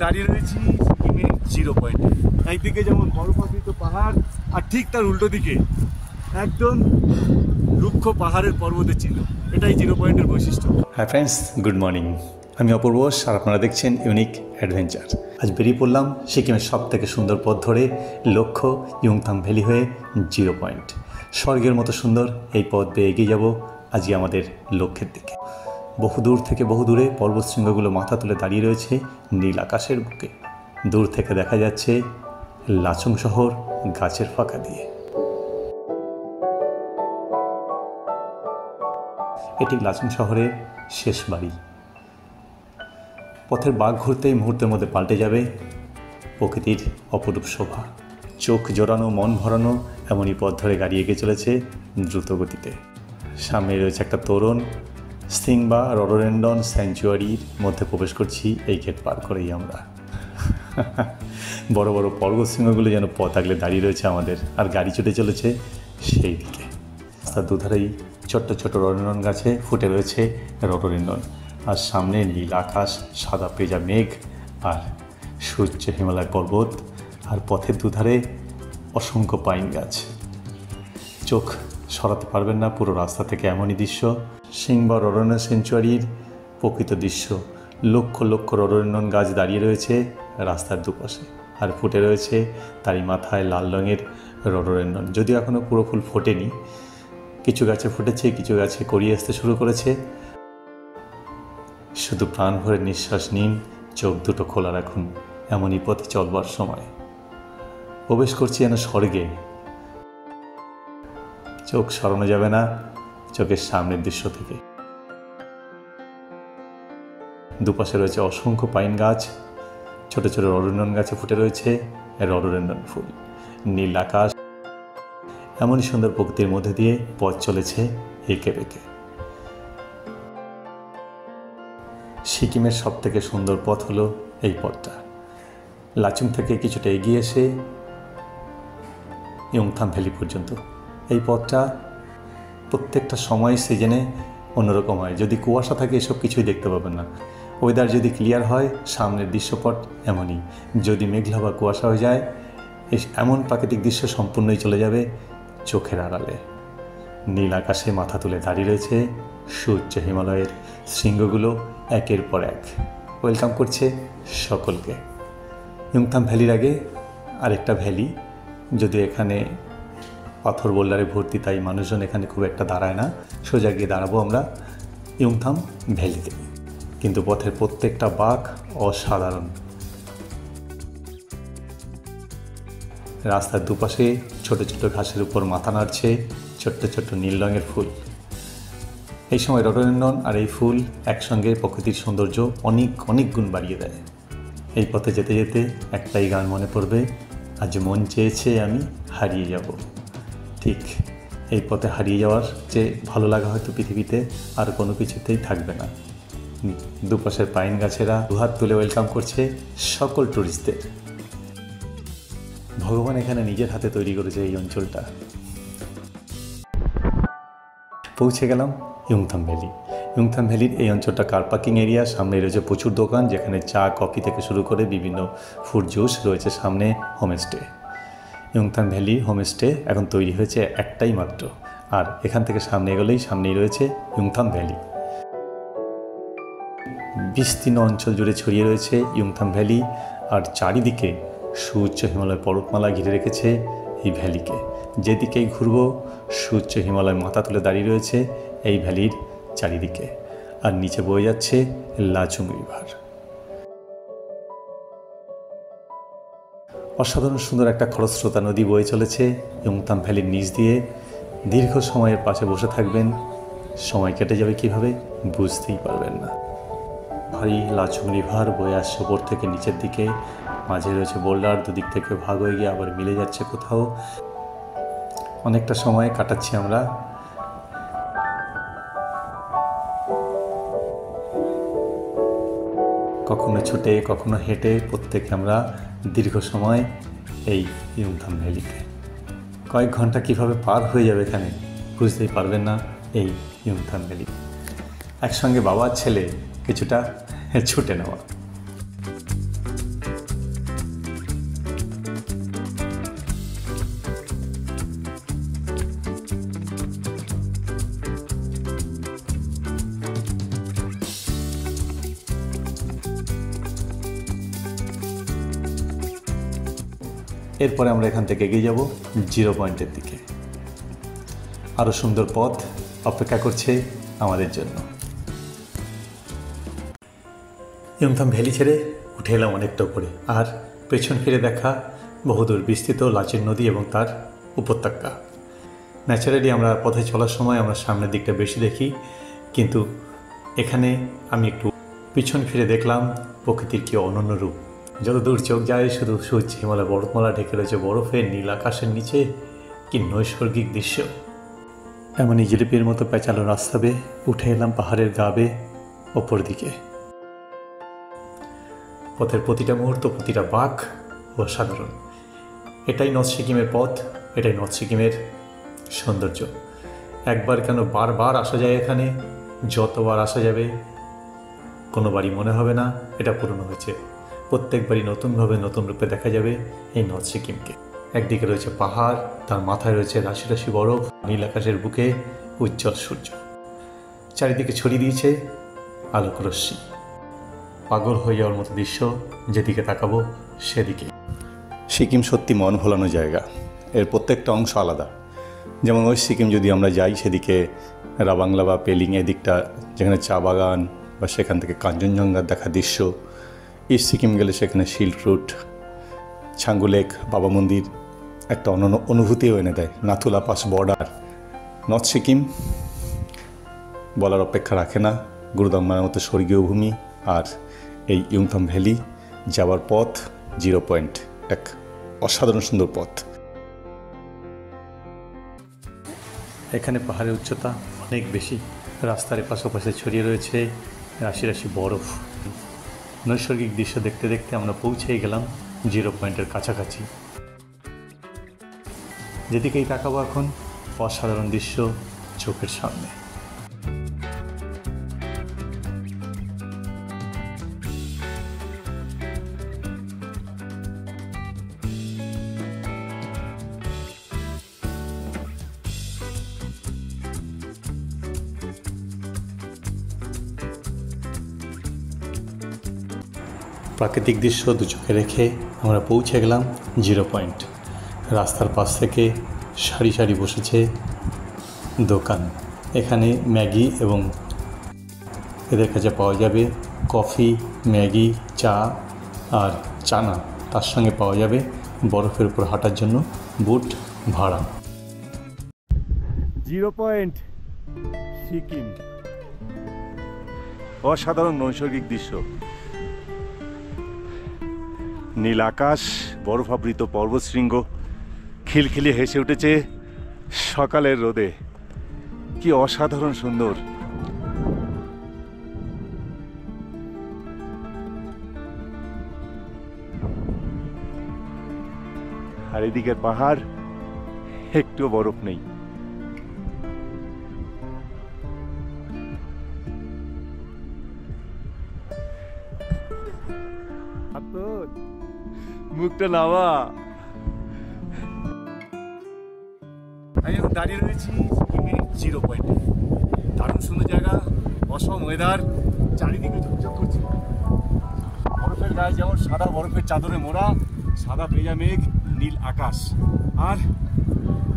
দাঁড়িয়ে রয়েছি সিকিমের জিরো পয়েন্টে। একদিকে যেমন বরফাবৃত পাহাড় আর ঠিক তার উল্টো দিকে একদম রুক্ষ পাহাড়ের পর্বতের চিহ্ন। এটাই জিরো পয়েন্টের বৈশিষ্ট্য। Hi friends, good morning. আমি অপূর্ব আর আপনারা দেখছেন ইউনিক অ্যাডভেঞ্চার। আজ বেরিয়ে পড়লাম সিকিমের সব থেকে সুন্দর পথ ধরে, লক্ষ্য ইয়ুংথাং ভ্যালি হয়ে জিরো পয়েন্ট। স্বর্গের মতো সুন্দর এই পথ বেয়ে এগিয়ে যাব আজকে আমাদের লক্ষ্যের দিকে। বহুদূর থেকে বহুদূরে পর্বতশৃঙ্গগুলো মাথা তুলে দাঁড়িয়ে রয়েছে নীল আকাশের বুকে। দূর থেকে দেখা যাচ্ছে লাচুং শহর গাছের ফাঁকা দিয়ে। এটি লাচুং শহরের শেষ বাড়ি। পথের বাঁক ঘুরতেই মুহূর্তের মধ্যে পাল্টে যাবে প্রকৃতির অপরূপ শোভা। চোখ জোড়ানো, মন ভরানো এমনই পথ ধরে গাড়ি এগিয়ে চলেছে দ্রুত গতিতে। সামনে রয়েছে একটা তোরণ। সিংবা রডোডেন্ড্রন স্যাংচুয়ারির মধ্যে প্রবেশ করছি এই গেট পার করেই আমরা। বড় বড় পর্বত শৃঙ্গগুলো যেন পথ আগলে দাঁড়িয়ে রয়েছে আমাদের, আর গাড়ি ছুটে চলেছে সেই দিকে। রাস্তার দুধারেই ছোট্ট ছোট্ট রডোডেন্ড্রন গাছে ফুটে রয়েছে রডোডেন্ড্রন, আর সামনে নীল আকাশ, সাদা পেঁজা মেঘ আর সূর্য হিমালয় পর্বত, আর পথের দুধারে অসংখ্য পাইন গাছ। চোখ সরাতে পারবেন না পুরো রাস্তা থেকে এমনই দৃশ্য। সিংবা রডোডেন্ড্রন স্যাংচুয়ারির প্রকৃত দৃশ্য। লক্ষ লক্ষ রডোডেন্ড্রন গাছ দাঁড়িয়ে রয়েছে রাস্তার দুপাশে, আর ফুটে রয়েছে তারই মাথায় লাল রঙের রডোডেন্ড্রন। যদিও এখনও পুরো ফুল ফোটেনি, কিছু গাছে ফুটেছে, কিছু গাছে করিয়ে আসতে শুরু করেছে। শুধু প্রাণ ভরে নিঃশ্বাস নিন, চোখ দুটো খোলা রাখুন, এমনই পথে চলবার সময় প্রবেশ করছি যেন স্বর্গে। চোখ সরানো যাবে না চোখের সামনের দৃশ্য থেকে। দুপাশে রয়েছে অসংখ্য পাইন গাছ, ছোট ছোট রডোডেন্ড্রন গাছে ফুটে রয়েছে রডোডেন্ড্রন ফুল। নীল আকাশ, এমনই সুন্দর প্রকৃতির মধ্যে দিয়ে পথ চলেছে এঁকে বেঁকে। সিকিমের সব থেকে সুন্দর পথ হলো এই পথটা। লাচুং থেকে কিছুটা এগিয়ে এসে ইয়ুংথাং ভ্যালি পর্যন্ত। এই পথটা প্রত্যেকটা সময় সিজনে অন্যরকম হয়। যদি কুয়াশা থাকে এসব কিছুই দেখতে পাবেন না। ওয়েদার যদি ক্লিয়ার হয় সামনের দৃশ্যপট এমনই। যদি মেঘলা বা কুয়াশা হয়ে যায় এমন প্রাকৃতিক দৃশ্য সম্পূর্ণই চলে যাবে চোখের আড়ালে। নীল আকাশে মাথা তুলে দাঁড়িয়ে রয়েছে সূর্য হিমালয়ের শৃঙ্গগুলো একের পর এক। ওয়েলকাম করছে সকলকে। ইয়ুংথাং ভ্যালির আগে আরেকটা ভ্যালি, যদি এখানে পাথর বোল্ডারে ভর্তি, তাই মানুষজন এখানে খুব একটা দাঁড়ায় না। সোজা গিয়ে দাঁড়াবো আমরা ইয়ুংথাং ভ্যালিতে। কিন্তু পথের প্রত্যেকটা বাঁক অসাধারণ। রাস্তার দুপাশে ছোট ছোট ঘাসের উপর মাথা নাড়ছে ছোট্ট ছোট্ট নীল রঙের ফুল। এই সময় রডোডেন্ড্রন আর এই ফুল একসঙ্গে প্রকৃতির সৌন্দর্য অনেক অনেক গুণ বাড়িয়ে দেয়। এই পথে যেতে যেতে একটাই গান মনে পড়বে, আজ মন চেয়েছে আমি হারিয়ে যাব। ঠিক এই পথে হারিয়ে যাওয়ার যে ভালো লাগা হয়তো পৃথিবীতে আর কোনো কিছুতেই থাকবে না। দুপাশের পাইন গাছেরা দুহাত তুলে ওয়েলকাম করছে সকল ট্যুরিস্টদের। ভগবান এখানে নিজের হাতে তৈরি করেছে এই অঞ্চলটা। পৌঁছে গেলাম ইয়ুংথাং ভ্যালি। ইয়ুংথাং ভ্যালির এই অঞ্চলটা কার পার্কিং এরিয়া। সামনে রয়েছে প্রচুর দোকান, যেখানে চা কফি থেকে শুরু করে বিভিন্ন ফুড জুস রয়েছে। সামনে হোমস্টে। ইয়ুংথাং ভ্যালি হোমস্টে এখন তৈরি হয়েছে একটাই মাত্র, আর এখান থেকে সামনে এগোলেই সামনেই রয়েছে ইয়ুংথাং ভ্যালি। বিস্তীর্ণ অঞ্চল জুড়ে ছড়িয়ে রয়েছে ইয়ুংথাং ভ্যালি, আর চারিদিকে সূর্য হিমালয় পর্বতমালা ঘিরে রেখেছে এই ভ্যালিকে। যেদিকেই ঘুরব সূর্য হিমালয় মাথা তুলে দাঁড়িয়ে রয়েছে এই ভ্যালির চারিদিকে, আর নিচে বয়ে যাচ্ছে লাচুং রিভার। অসাধারণ সুন্দর একটা খরস্রোতা নদী বয়ে চলেছে ইয়ুংথাং ভ্যালির নিচ দিয়ে। দীর্ঘ সময়ের পাশে বসে থাকবেন, সময় কেটে যাবে কিভাবে বুঝতেই পারবেন না। ভারী লাচুং রিভার বয়ে আসছে ওপর থেকে নিচের দিকে। মাঝে রয়েছে বোল্ডার, দুদিক থেকে ভাগ হয়ে গিয়ে আবার মিলে যাচ্ছে কোথাও। অনেকটা সময় কাটাচ্ছি আমরা। কখনো ছুটে কখনো হেঁটে প্রত্যেকে আমরা দীর্ঘ সময় এই ইয়ুংথাং ভ্যালিতে। কয়েক ঘন্টা কিভাবে পার হয়ে যাবে এখানে বুঝতেই পারবেন না এই ইয়ুংথাং ভ্যালি। একসঙ্গে বাবা ছেলে কিছুটা ছুটে নেওয়া। এরপরে আমরা এখান থেকে এগিয়ে যাব জিরো পয়েন্টের দিকে। আরও সুন্দর পথ অপেক্ষা করছে আমাদের জন্য। ইয়ংথাম ভ্যালি ছেড়ে উঠে এলাম অনেকটা উপরে, আর পেছন ফিরে দেখা বহুদূর বিস্তৃত লাচেন নদী এবং তার উপত্যকা। ন্যাচারালি আমরা পথে চলার সময় আমরা সামনের দিকটা বেশি দেখি, কিন্তু এখানে আমি একটু পিছন ফিরে দেখলাম প্রকৃতির কি অনন্য রূপ। যত দূর চোখ যায় শুধু সূর্য, হিমালয় পর্বতমালা ঢেকে রয়েছে বরফের, নীল আকাশের নিচে কি নৈসর্গিক দৃশ্য। এমনই জিলিপির মতো পেঁচালো রাস্তা বেয়ে উঠে এলাম পাহাড়ের গা বেয়ে ওপর দিকে। পথের প্রতিটা মুহূর্ত, প্রতিটা বাঁক অসাধারণ। এটাই নর্থ সিকিমের পথ, এটাই নর্থ সিকিমের সৌন্দর্য। একবার কেন বারবার আসা যায় এখানে, যতবার আসা যাবে কোনোবারই মনে হবে না এটা পুরনো হয়েছে। প্রত্যেকবারই নতুনভাবে নতুন রূপে দেখা যাবে এই নর্থ সিকিমকে। একদিকে রয়েছে পাহাড়, তার মাথায় রয়েছে রাশি রাশি বরফ, নীল আকাশের বুকে উজ্জ্বল সূর্য, চারিদিকে ছড়িয়ে দিয়েছে আলোক রশ্মি। পাগল হয়ে যাওয়ার মতো দৃশ্য, যেদিকে তাকাবো সেদিকে। সিকিম সত্যি মন ভোলানো জায়গা, এর প্রত্যেকটা অংশ আলাদা। যেমন ওয়েস্ট সিকিম যদি আমরা যাই, সেদিকে রাবাংলা বা পেলিং এদিকটা, যেখানে চা বাগান বা সেখান থেকে কাঞ্চনজঙ্ঘার দেখা দৃশ্য। ইস্ট সিকিম গেলে সেখানে সিল্ক রুট, ছাঙ্গু লেক, বাবা মন্দির একটা অনন্য অনুভূতিও এনে দেয়। Nathula pass border. North Sikkim বলার অপেক্ষা রাখে না, গুরুদাম্মার মতো স্বর্গীয় ভূমি। আর এই ইয়ংথাম ভ্যালি যাওয়ার পথ জিরো পয়েন্ট, এক অসাধারণ সুন্দর পথ। এখানে পাহাড়ের উচ্চতা অনেক বেশি, রাস্তার পাশাপাশি ছড়িয়ে রয়েছে রাশি রাশি বরফ। নৈসর্গিক দৃশ্য দেখতে দেখতে আমরা পৌঁছেই গেলাম জিরো পয়েন্টের কাছাকাছি। যেদিকেই তাকাবো এখন অসাধারণ দৃশ্য চোখের সামনে। প্রাকৃতিক দৃশ্য দু চোখে রেখে আমরা পৌঁছে গেলাম জিরো পয়েন্ট। রাস্তার পাশ থেকে সারি সারি বসেছে দোকান। এখানে ম্যাগি এবং এদের কাছে পাওয়া যাবে কফি, ম্যাগি, চা আর চানা। তার সঙ্গে পাওয়া যাবে বরফের উপর হাঁটার জন্য বুট ভাড়া। জিরো পয়েন্ট সিকিম, অসাধারণ নৈসর্গিক দৃশ্য। নীল আকাশ, বরফাবৃত পর্বতশৃঙ্গ খিলখিলিয়ে হেসে উঠেছে সকালের রোদে। কি অসাধারণ সুন্দর। আর এদিকের পাহাড়, একটুও বরফ নেই। মুখটা নামা। আমি এখন দাঁড়িয়ে রয়েছি জিরো পয়েন্টে। দারুণ সুন্দর জায়গা, অসম ওয়েদার, চারিদিকে ঝকঝক করছে। বরফের গায়ে যেমন সাদা বরফের চাদরে মোড়া, সাদা ভেজা মেঘ, নীল আকাশ আর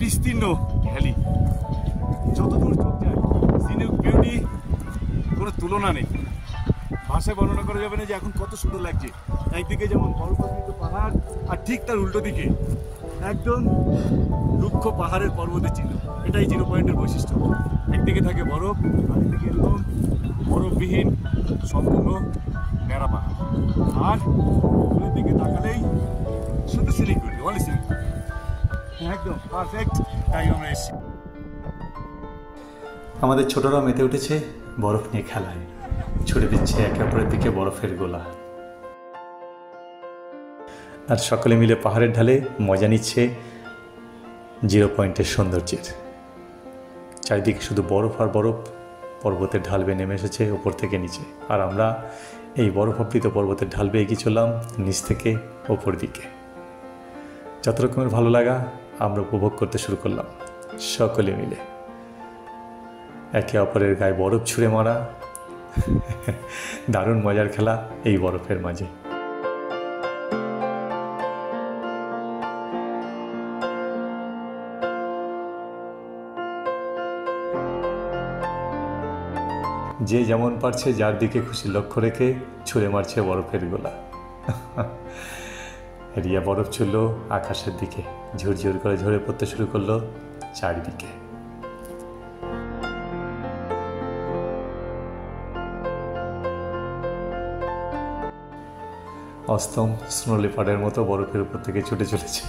বিস্তীর্ণ ভ্যালি। যতদূর চোখ যায় সিনিক বিউটি কোনো তুলনা নেই। ভাষায় বর্ণনা করা যাবে না যে এখন কত সুন্দর লাগছে। একদিকে যেমন বরফাবৃত পাহাড়, আর ঠিক তার উল্টো দিকে একদম রুক্ষ পাহাড়ের পর্বতের চিহ্ন। এটাই জিরো পয়েন্টের বৈশিষ্ট্য। একদিকে থাকে বরফ, আরেকদিকে একদম বরফবিহীন সম্পূর্ণ ন্যাড়া পাহাড়। আর উপরের দিকে তাকালেই শুধু সিনিক বিউটি, অনলি সিনিক। একদম পারফেক্ট। তাই আমরা এসেছি। আমাদের ছোটরা মেতে উঠেছে বরফ নিয়ে খেলায়, ছুড়ে দিচ্ছে একে অপরের দিকে বরফের গোলা। আর সকলে মিলে পাহাড়ের ঢালে মজা নিচ্ছে জিরো পয়েন্টের সৌন্দর্যের। চারিদিকে শুধু বরফ আর বরফ, পর্বতের ঢাল বেয়ে নেমে এসেছে ওপর থেকে নিচে। আর আমরা এই বরফাবৃত পর্বতের ঢাল বেয়ে এগিয়ে চললাম নিচ থেকে ওপর দিকে। যত রকমের ভালো লাগা আমরা উপভোগ করতে শুরু করলাম সকলে মিলে। একে অপরের গায়ে বরফ ছুঁড়ে মারা, দারুণ মজার খেলা এই বরফের মাঝে। যে যেমন পারছে যার দিকে খুশি লক্ষ্য রেখে ছুঁড়ে মারছে বরফের গোলা। রিয়া বরফ ছুড়ল আকাশের দিকে, ঝুরঝুর করে ঝরে পড়তে শুরু করলো চারিদিকে। অস্তম স্নো লেপার্ডের মতো বরফের উপর থেকে ছুটে চলেছে।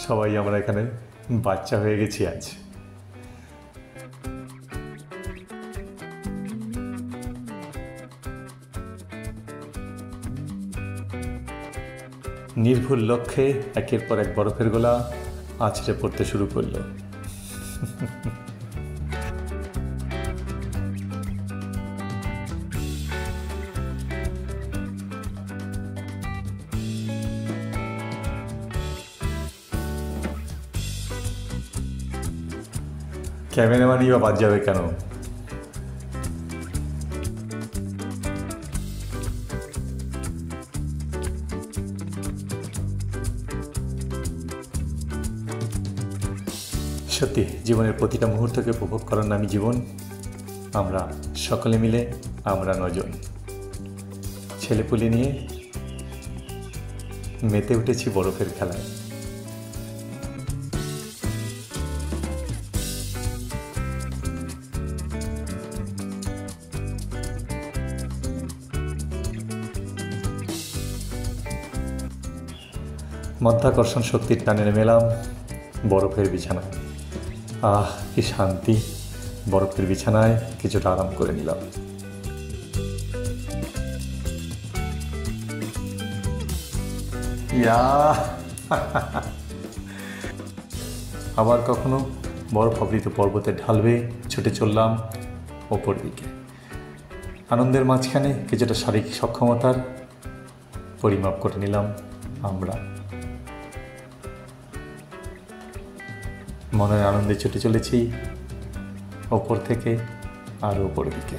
সবাই আমরা এখানে বাচ্চা হয়ে গেছি আজ। নির্ভুল লক্ষ্যে একের পর এক বরফের গোলা আছড়ে পড়তে শুরু করলো। ক্যামেরাম্যানই বা বাদ যাবে কেন? সত্যি জীবনের প্রতিটা মুহূর্তকে উপভোগ করার নামই জীবন। আমরা সকলে মিলে, আমরা 9 জন ছেলেপুলে নিয়ে মেতে উঠেছি বরফের খেলায়। মধ্যাকর্ষণ শক্তির টানে নেমেলাম বরফের বিছানায়। আহ, কি শান্তি! বরফের বিছানায় কিছুটা আরাম করে নিলাম। আবার কখনো বরফ আবৃত পর্বতের ঢাল বেয়ে ছুটে চললাম ওপর দিকে। আনন্দের মাঝখানে কিছুটা শারীরিক সক্ষমতার পরিমাপ করে নিলাম আমরা। মনের আনন্দে ছুটে চলেছি ওপর থেকে আরও ওপর দিকে।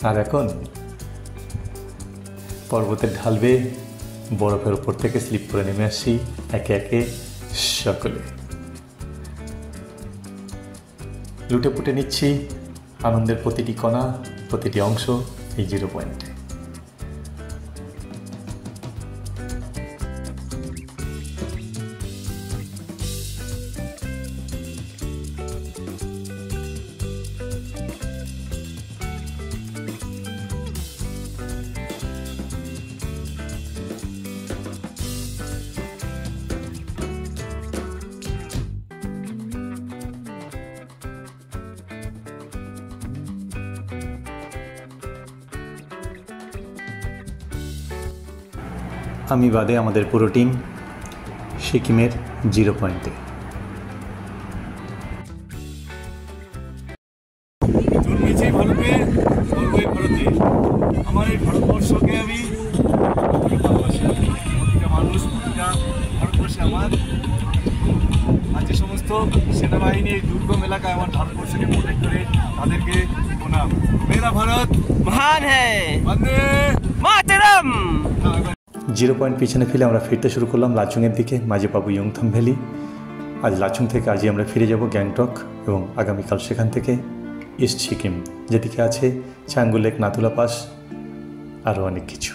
আর এখন পর্বতের ঢাল বেয়ে বরফের উপর থেকে স্লিপ করে নেমে আসছি একে একে সকলে। লুটে পুটে নিচ্ছি আনন্দের প্রতিটি কণা, প্রতিটি অংশ এই 0 পয়েন্টে। আমি বাদে আমাদের পুরো টিম সিকিমের 0 পয়েন্টে। জন্মেছি ভারতে, বলবই ভারতে। আমার এই ভারতবর্ষকে আমি ভালোবাসি। প্রতিটা মানুষ, প্রতিটা ভারতবর্ষে আমার। আর যে সমস্ত সেনাবাহিনী এই দুর্গম এলাকায় আমার ভারতবর্ষকে প্রোটেক্ট করে, তাদেরকে প্রণাম। মেরা ভারত महान है, বন্দে मातरम। 0 পয়েন্ট পিছনে ফেলে আমরা ফিরতে শুরু করলাম লাচুংয়ের দিকে, মাঝে পাবো ইয়ংথম ভ্যালি। আজ লাচুং থেকে আজই আমরা ফিরে যাব গ্যাংটক এবং আগামীকাল সেখান থেকে ইস্ট সিকিম, যেদিকে আছে চাঙ্গু লেক, নাথুলা পাস, আরও অনেক কিছু।